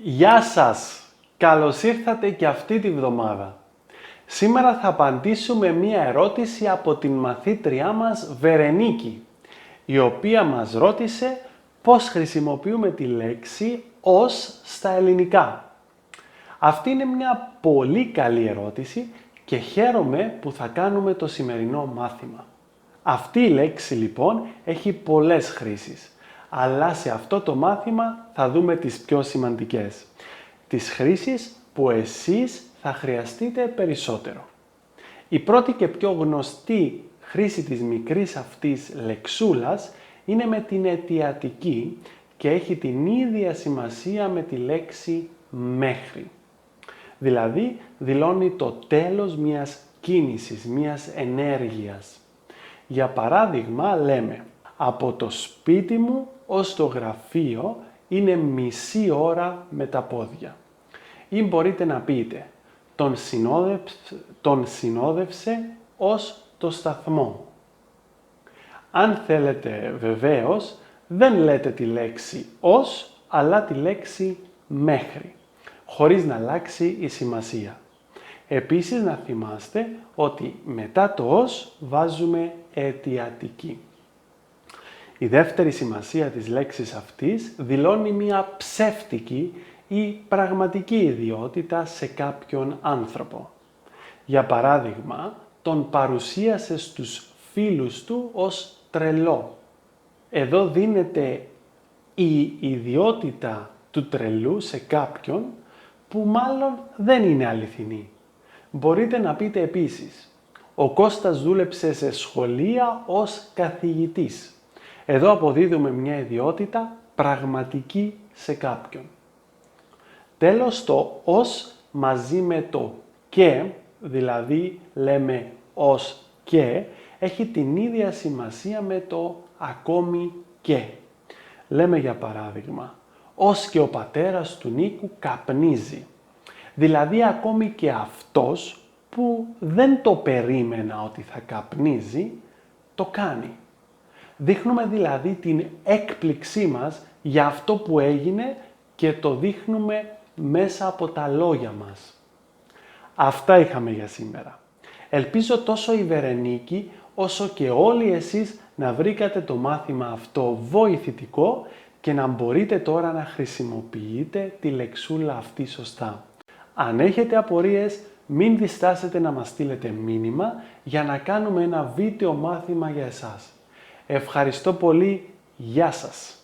Γεια σας! Καλώς ήρθατε και αυτή τη βδομάδα. Σήμερα θα απαντήσουμε μία ερώτηση από την μαθήτριά μας Βερενίκη, η οποία μας ρώτησε πώς χρησιμοποιούμε τη λέξη «ως» στα ελληνικά. Αυτή είναι μια πολύ καλή ερώτηση και χαίρομαι που θα κάνουμε το σημερινό μάθημα. Αυτή η λέξη λοιπόν έχει πολλές χρήσεις, αλλά σε αυτό το μάθημα θα δούμε τις πιο σημαντικές. Τις χρήσεις που εσείς θα χρειαστείτε περισσότερο. Η πρώτη και πιο γνωστή χρήση της μικρής αυτής λεξούλας είναι με την αιτιατική και έχει την ίδια σημασία με τη λέξη μέχρι. Δηλαδή δηλώνει το τέλος μιας κίνησης, μιας ενέργειας. Για παράδειγμα λέμε «Από το σπίτι μου ως το γραφείο είναι μισή ώρα με τα πόδια». Ή μπορείτε να πείτε «Τον συνόδευσε ως το σταθμό». Αν θέλετε βεβαίως, δεν λέτε τη λέξη «ως», αλλά τη λέξη «μέχρι», χωρίς να αλλάξει η σημασία. Επίσης να θυμάστε ότι μετά το «ως» βάζουμε αιτιατική. Η δεύτερη σημασία της λέξης αυτής δηλώνει μια ψεύτικη ή πραγματική ιδιότητα σε κάποιον άνθρωπο. Για παράδειγμα, τον παρουσίασε στους φίλους του ως τρελό. Εδώ δίνεται η ιδιότητα του τρελού σε κάποιον που μάλλον δεν είναι αληθινή. Μπορείτε να πείτε επίσης «Ο Κώστας δούλεψε σε σχολεία ως καθηγητής». Εδώ αποδίδουμε μια ιδιότητα πραγματική σε κάποιον. Τέλος, το «ως» μαζί με το «και», δηλαδή λέμε «ως και», έχει την ίδια σημασία με το «ακόμη και». Λέμε για παράδειγμα «ως και ο πατέρας του Νίκου καπνίζει». Δηλαδή ακόμη και αυτός που δεν το περίμενα ότι θα καπνίζει, το κάνει. Δείχνουμε δηλαδή την έκπληξή μας για αυτό που έγινε και το δείχνουμε μέσα από τα λόγια μας. Αυτά είχαμε για σήμερα. Ελπίζω τόσο η Βερενίκη όσο και όλοι εσείς να βρήκατε το μάθημα αυτό βοηθητικό και να μπορείτε τώρα να χρησιμοποιείτε τη λεξούλα αυτή σωστά. Αν έχετε απορίες, μην διστάσετε να μας στείλετε μήνυμα για να κάνουμε ένα βίντεο μάθημα για εσάς. Ευχαριστώ πολύ. Γεια σας!